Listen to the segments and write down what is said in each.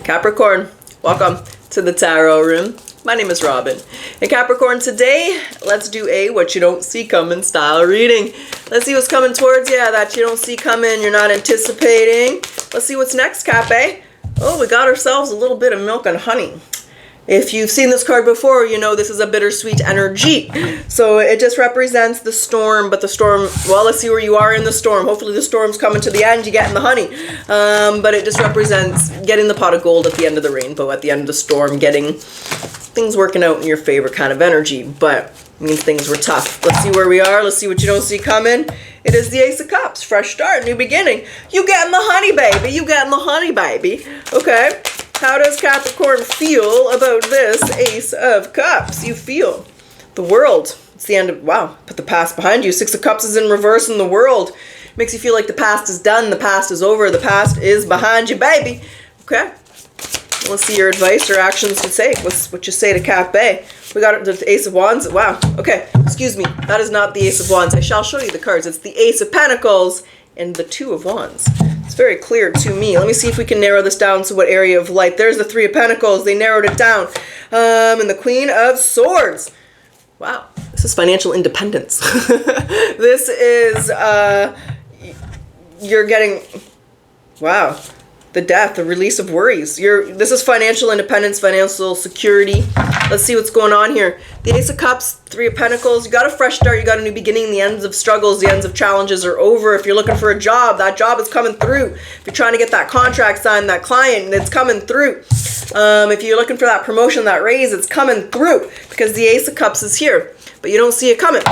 Capricorn, welcome to the tarot room. My name is Robyn. And Capricorn, today, let's do a what you don't see coming style reading. Let's see what's coming towards you that you don't see coming, you're not anticipating. Let's see what's next, Cappe. Oh, we got ourselves a little bit of milk and honey. If you've seen this card before, you know this is a bittersweet energy. So it just represents the storm, but the storm, well, let's see where you are in the storm. Hopefully the storm's coming to the end, you getting the honey. But it just represents getting the pot of gold at the end of the rainbow, at the end of the storm, getting things working out in your favor kind of energy. But it means things were tough. Let's see where we are. Let's see what you don't see coming. It is the Ace of Cups. Fresh start, new beginning. You getting the honey, baby. You getting the honey, baby. Okay. How does Capricorn feel about this Ace of Cups? You feel the world. It's the end of, wow, put the past behind you. Six of Cups is in reverse in the world. Makes you feel like the past is done. The past is over. The past is behind you, baby. Okay. Let's see your advice or actions to take. What you say to Cappe. We got the Ace of Wands. Wow. Okay. Excuse me. That is not the Ace of Wands. I shall show you the cards. It's the Ace of Pentacles and the Two of Wands. It's very clear to me. Let me see if we can narrow this down to what area of light. There's the Three of Pentacles. They narrowed it down. And the Queen of Swords. Wow. This is financial independence. This is, you're getting, wow. The death, the release of worries. This is financial independence, financial security. Let's see what's going on here. The Ace of Cups, Three of Pentacles. You got a fresh start. You got a new beginning. The ends of struggles, the ends of challenges are over. If you're looking for a job, that job is coming through. If you're trying to get that contract signed, that client, it's coming through. If you're looking for that promotion, that raise, it's coming through because the Ace of Cups is here, but you don't see it coming.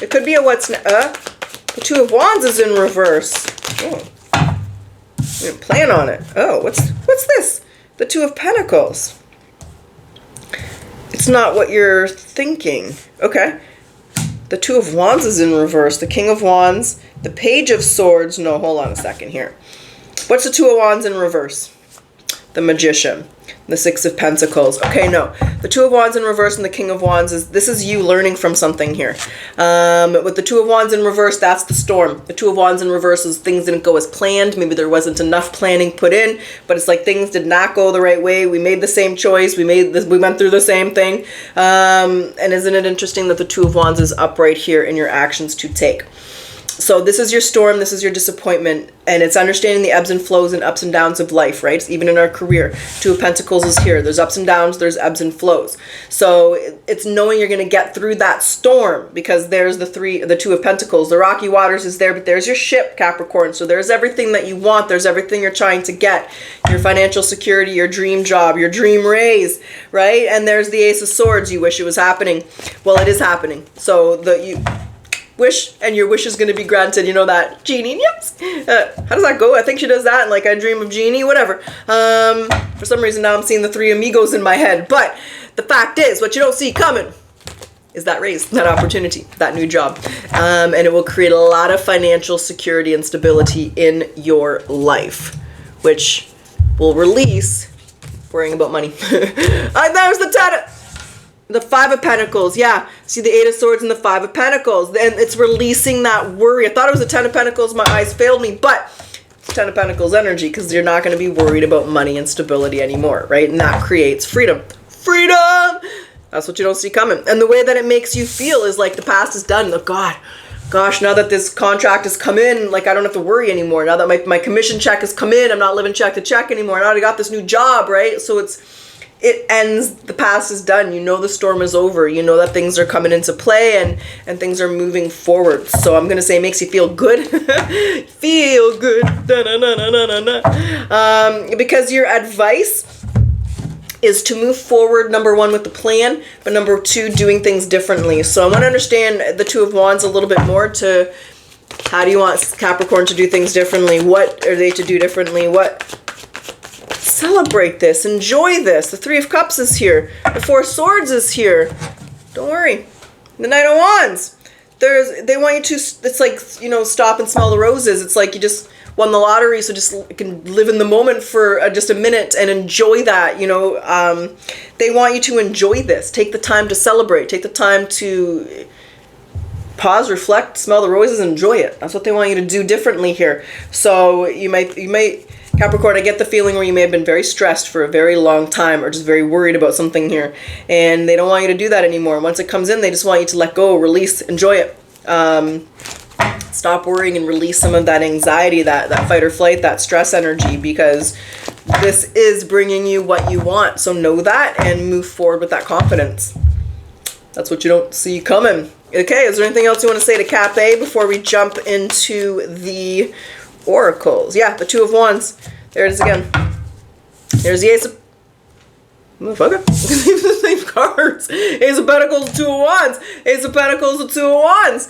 It could be a the Two of Wands is in reverse. Oh. I didn't plan on it. Oh, what's this? The Two of Pentacles. It's not what you're thinking. Okay. The Two of Wands is in reverse. The King of Wands. The Page of Swords. No, hold on a second here. What's the Two of Wands in reverse? The Magician. The Six of Pentacles. Okay, no. The Two of Wands in reverse and the King of Wands this is you learning from something here. With the Two of Wands in reverse, that's the storm. The Two of Wands in reverse is things didn't go as planned. Maybe there wasn't enough planning put in, but it's like things did not go the right way. We made the same choice. We went through the same thing. And isn't it interesting that the Two of Wands is up right here in your actions to take? So this is your storm, this is your disappointment, and it's understanding the ebbs and flows and ups and downs of life, right? Even in our career, Two of Pentacles is here. There's ups and downs, there's ebbs and flows. So it's knowing you're going to get through that storm because there's the Two of Pentacles. The rocky waters is there, but there's your ship, Capricorn. So there's everything that you want. There's everything you're trying to get. Your financial security, your dream job, your dream raise, right? And there's the Ace of Swords. You wish it was happening. Well, it is happening. So wish and your wish is going to be granted. You know that genie? Yes. How does that go? I think she does that, and like I dream of genie, whatever. For some reason now I'm seeing the Three Amigos in my head. But the fact is, what you don't see coming is that raise, that opportunity, that new job, and it will create a lot of financial security and stability in your life, which will release worrying about money. That was the Five of Pentacles, yeah. See the Eight of Swords and the Five of Pentacles. And it's releasing that worry. I thought it was the Ten of Pentacles. My eyes failed me. But it's Ten of Pentacles energy because you're not going to be worried about money and stability anymore, right? And that creates freedom. Freedom! That's what you don't see coming. And the way that it makes you feel is like the past is done. Oh, gosh, now that this contract has come in, like I don't have to worry anymore. Now that my commission check has come in, I'm not living check to check anymore. Now I got this new job, right? So it ends, the past is done. You know the storm is over. You know that things are coming into play and things are moving forward. So I'm going to say it makes you feel good. Feel good. Because your advice is to move forward, number one, with the plan, but number two, doing things differently. So I want to understand the Two of Wands a little bit more to how do you want Capricorn to do things differently? What are they to do differently? Celebrate this. Enjoy this. The Three of Cups is here. The Four of Swords is here. Don't worry. The Knight of Wands. They want you to, it's like, stop and smell the roses. It's like you just won the lottery, so just you can live in the moment for just a minute and enjoy that. They want you to enjoy this. Take the time to celebrate. Take the time to pause, reflect, smell the roses, and enjoy it. That's what they want you to do differently here. So you might Capricorn, I get the feeling where you may have been very stressed for a very long time or just very worried about something here. And they don't want you to do that anymore. Once it comes in, they just want you to let go, release, enjoy it. Stop worrying and release some of that anxiety, that fight or flight, that stress energy, because this is bringing you what you want. So know that and move forward with that confidence. That's what you don't see coming. Okay, is there anything else you want to say to Cap A before we jump into the oracles? Yeah, the Two of Wands. There it is again. There's the Ace of... Motherfucker. The same cards. Ace of Pentacles, Two of Wands. Ace of Pentacles, Two of Wands.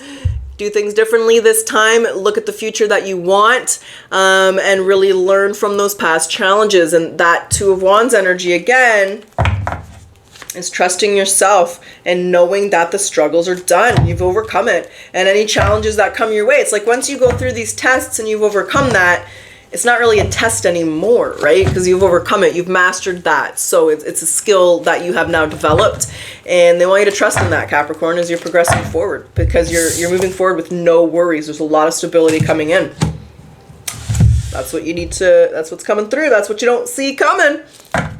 Do things differently this time. Look at the future that you want, and really learn from those past challenges. And that Two of Wands energy again is trusting yourself and knowing that the struggles are done. You've overcome it. And any challenges that come your way, it's like once you go through these tests and you've overcome that, it's not really a test anymore, right? Because you've overcome it. You've mastered that. So it's a skill that you have now developed. And they want you to trust in that, Capricorn, as you're progressing forward. Because you're moving forward with no worries. There's a lot of stability coming in. That's what you need to... That's what's coming through. That's what you don't see coming.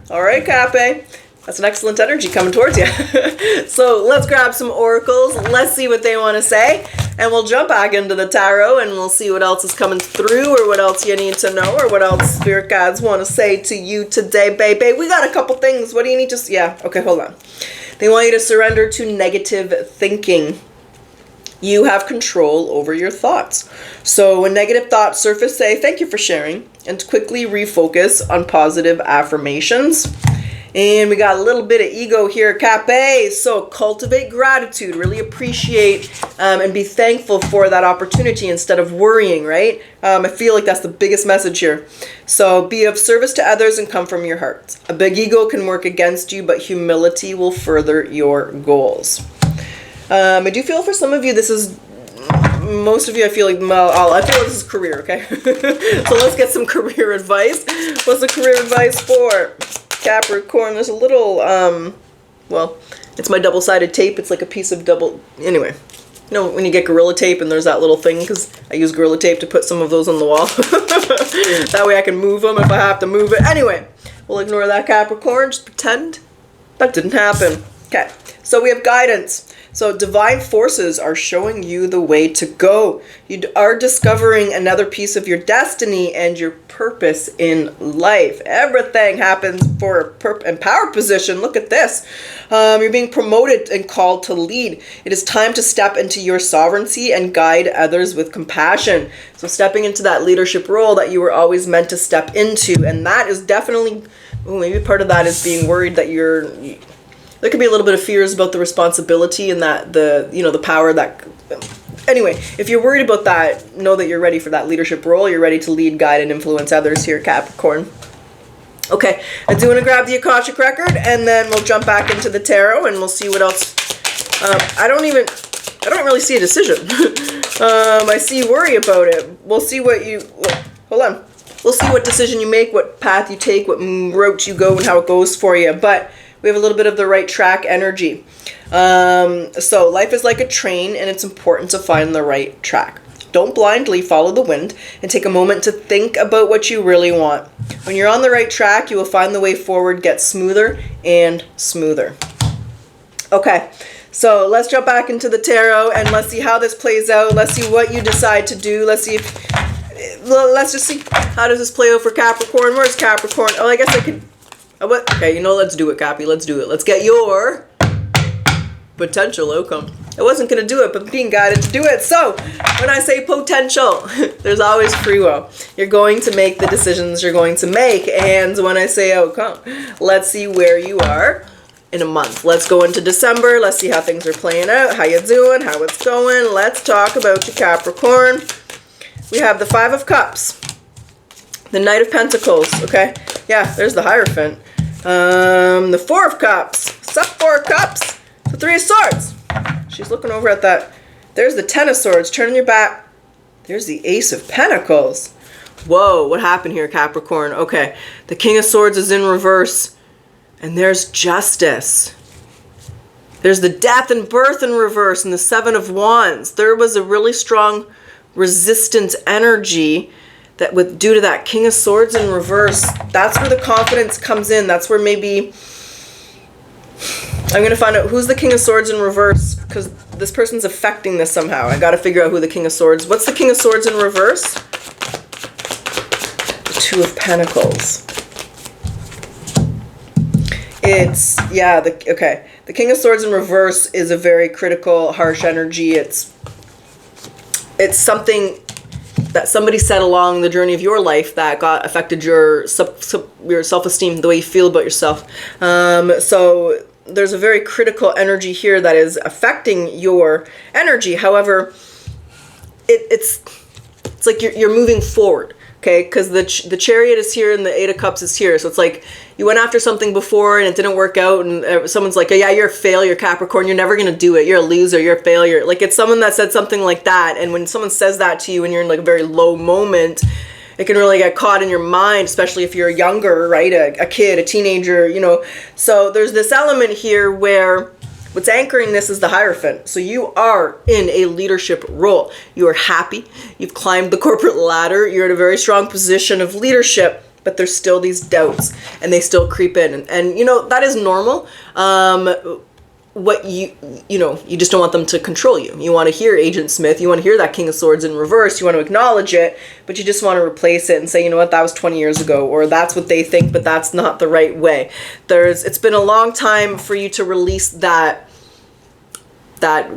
All right, Cape. That's an excellent energy coming towards you. So let's grab some oracles. Let's see what they want to say. And we'll jump back into the tarot and we'll see what else is coming through or what else you need to know or what else spirit guides want to say to you today, baby. We got a couple things. What do you need to... Yeah, okay, hold on. They want you to surrender to negative thinking. You have control over your thoughts. So when negative thoughts surface, say thank you for sharing and quickly refocus on positive affirmations. And we got a little bit of ego here, Cape. So cultivate gratitude, really appreciate and be thankful for that opportunity instead of worrying, right? I feel like that's the biggest message here. So be of service to others and come from your heart. A big ego can work against you, but humility will further your goals. I do feel for some of you, this is... Most of you, I feel like, well, I feel like this is career, okay? So let's get some career advice. What's the career advice for Capricorn? There's a little, well, it's my double-sided tape. It's like a piece of anyway. You know, when you get Gorilla Tape and there's that little thing, because I use Gorilla Tape to put some of those on the wall. That way I can move them if I have to move it. Anyway, we'll ignore that, Capricorn. Just pretend that didn't happen. Okay, so we have guidance. So divine forces are showing you the way to go. You are discovering another piece of your destiny and your purpose in life. Everything happens for a power position. Look at this. You're being promoted and called to lead. It is time to step into your sovereignty and guide others with compassion. So stepping into that leadership role that you were always meant to step into. And that is definitely, maybe part of that is being worried that there could be a little bit of fears about the responsibility and that the power that... Anyway, if you're worried about that, know that you're ready for that leadership role. You're ready to lead, guide, and influence others here, Capricorn. Okay, I do want to grab the Akashic Record, and then we'll jump back into the tarot, and we'll see what else... I don't really see a decision. I see worry about it. We'll see what you... Hold on. We'll see what decision you make, what path you take, what route you go, and how it goes for you. But... we have a little bit of the right track energy. So life is like a train and it's important to find the right track. Don't blindly follow the wind and take a moment to think about what you really want. When you're on the right track, you will find the way forward gets smoother and smoother. Okay, so let's jump back into the tarot and let's see how this plays out. Let's see what you decide to do. Let's just see how does this play out for Capricorn. Where's Capricorn? Oh, I guess I could... Okay, let's do it, Cappy. Let's do it. Let's get your potential outcome. I wasn't going to do it, but being guided to do it. So, when I say potential, there's always free will. You're going to make the decisions you're going to make. And when I say outcome, let's see where you are in a month. Let's go into December. Let's see how things are playing out. How you doing? How it's going? Let's talk about your Capricorn. We have the Five of Cups. The Knight of Pentacles, okay? Yeah, there's the Hierophant. The Four of Cups. What's up, Four of Cups? The Three of Swords. She's looking over at that. There's the Ten of Swords. Turning your back. There's the Ace of Pentacles. Whoa, what happened here, Capricorn? Okay, the King of Swords is in reverse. And there's Justice. There's the Death and Birth in reverse and the Seven of Wands. There was a really strong resistance energy that with due to that King of Swords in reverse, that's where the confidence comes in. That's where maybe I'm going to find out who's the King of Swords in reverse, because this person's affecting this somehow. I got to figure out who the King of Swords. What's the King of Swords in reverse? The Two of Pentacles. It's, yeah, okay. The King of Swords in reverse is a very critical, harsh energy. It's something that somebody said along the journey of your life that affected your self-esteem, the way you feel about yourself. So there's a very critical energy here that is affecting your energy. However, it's like you're moving forward. Okay, because the Chariot is here and the Eight of Cups is here. So it's like you went after something before and it didn't work out, and someone's like, oh, yeah, you're a failure, Capricorn. You're never going to do it. You're a loser. You're a failure. Like, it's someone that said something like that. And when someone says that to you and you're in like a very low moment, it can really get caught in your mind, especially if you're younger, right? A kid, a teenager, you know. So there's this element here where what's anchoring this is the Hierophant. So you are in a leadership role. You are happy. You've climbed the corporate ladder. You're in a very strong position of leadership, but there's still these doubts and they still creep in. And you know, that is normal. What you just don't want them to control you. You want to hear Agent Smith. You want to hear that King of Swords in reverse. You want to acknowledge it, but you just want to replace it and say, you know what, that was 20 years ago, or that's what they think, but that's not the right way. It's been a long time for you to release that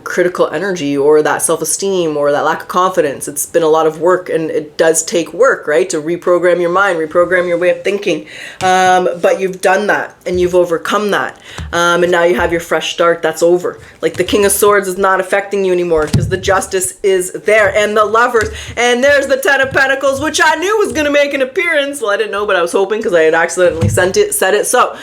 critical energy or that self-esteem or that lack of confidence. It's been a lot of work, and it does take work, right? To reprogram your mind, reprogram your way of thinking. But you've done that and you've overcome that. And now you have your fresh start. That's over. Like the King of Swords is not affecting you anymore because the Justice is there, and the Lovers. And there's the Ten of Pentacles, which I knew was going to make an appearance. Well, I didn't know, but I was hoping because I had accidentally said it. So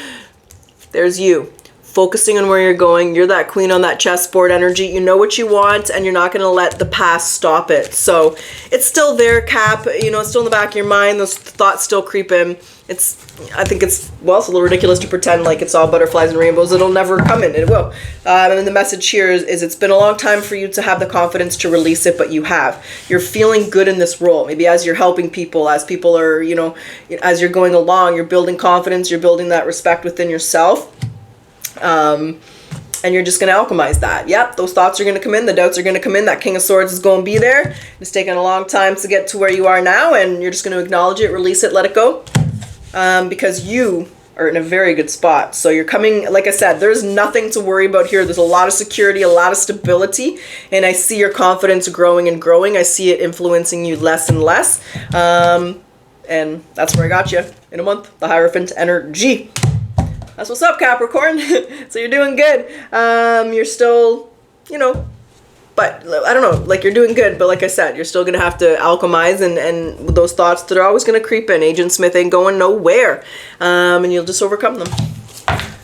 there's you. Focusing on where you're going. You're that queen on that chessboard energy. You know what you want, and you're not going to let the past stop it. So it's still there, Cap. You know, it's still in the back of your mind. Those thoughts still creep in. I think it's a little ridiculous to pretend like it's all butterflies and rainbows. It'll never come in. It will. And the message here is it's been a long time for you to have the confidence to release it, but you have. You're feeling good in this role. Maybe as you're helping people, as people are, you know, as you're going along, you're building confidence, you're building that respect within yourself. And you're just going to alchemize that. Yep, those thoughts are going to come in. The doubts are going to come in. That King of Swords is going to be there. It's taken a long time to get to where you are now, and you're just going to acknowledge it, release it, let it go. Because you are in a very good spot. So you're coming, like I said, there's nothing to worry about here. There's a lot of security, a lot of stability, and I see your confidence growing and growing. I see it influencing you less and less. And that's where I got you in a month. The Hierophant energy. That's what's up, Capricorn. So you're doing good. You're still, you know, but I don't know, like you're doing good. But like I said, you're still going to have to alchemize and those thoughts that are always going to creep in. Agent Smith ain't going nowhere. And you'll just overcome them.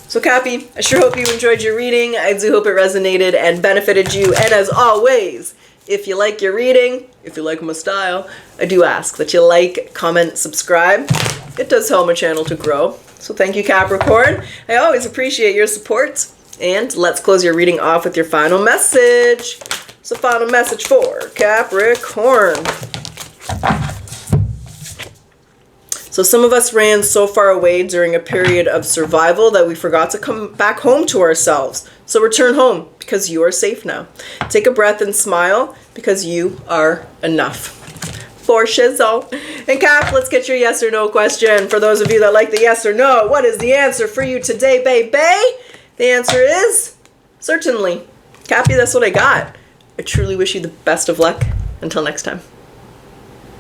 So Cappy, I sure hope you enjoyed your reading. I do hope it resonated and benefited you. And as always, if you like your reading, if you like my style, I do ask that you like, comment, subscribe. It does help my channel to grow. So thank you, Capricorn. I always appreciate your support. And let's close your reading off with your final message. So final message for Capricorn. So some of us ran so far away during a period of survival that we forgot to come back home to ourselves. So return home because you are safe now. Take a breath and smile because you are enough. For shizzle. And Cap, let's get your yes or no question. For those of you that like the yes or no, what is the answer for you today, baby? The answer is certainly. Cappy, that's what I got. I truly wish you the best of luck. Until next time.